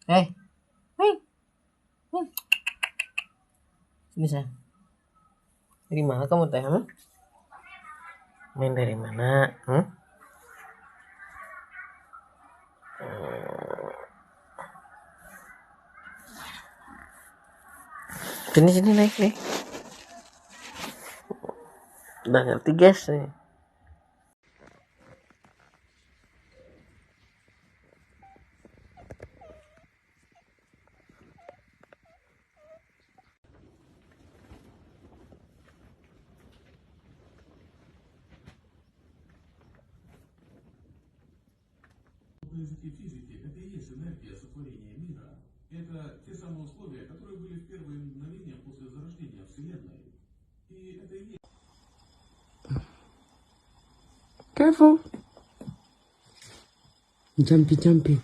Eh, hei, hei. Sini sayang. Dari mana kamu teh? Main dari mana? Sini naik nih. Udah ngerti guys nih. Языки физики — это и есть энергия сотворения мира. Это те самые условия, которые были в первые мгновения после зарождения Вселенной. И это и есть... Careful. Jumpy.